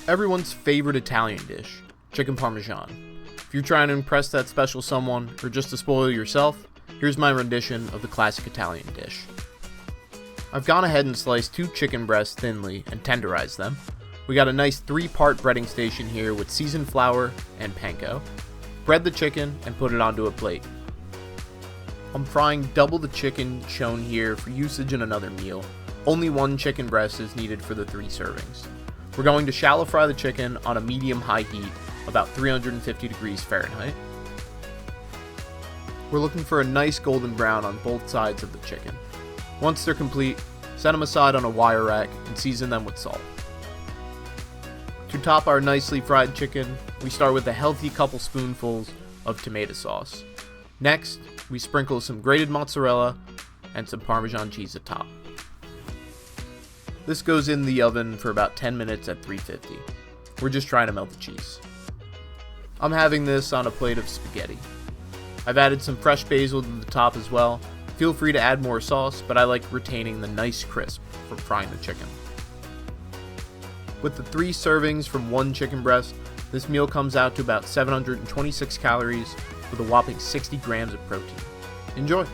Everyone's favorite Italian dish, chicken parmesan. If you're trying to impress that special someone or just to spoil yourself, here's my rendition of the classic Italian dish. I've gone ahead and sliced 2 chicken breasts thinly and tenderized them. We got a nice 3-part breading station here with seasoned flour and panko. Bread the chicken and put it onto a plate. I'm frying double the chicken shown here for usage in another meal. Only 1 chicken breast is needed for the 3 servings. We're going to shallow fry the chicken on a medium-high heat, about 350 degrees Fahrenheit. We're looking for a nice golden brown on both sides of the chicken. Once they're complete, set them aside on a wire rack and season them with salt. To top our nicely fried chicken, we start with a healthy couple spoonfuls of tomato sauce. Next, we sprinkle some grated mozzarella and some Parmesan cheese atop. This goes in the oven for about 10 minutes at 350. We're just trying to melt the cheese. I'm having this on a plate of spaghetti. I've added some fresh basil to the top as well. Feel free to add more sauce, but I like retaining the nice crisp from frying the chicken. With the 3 servings from 1 chicken breast, this meal comes out to about 726 calories with a whopping 60 grams of protein. Enjoy!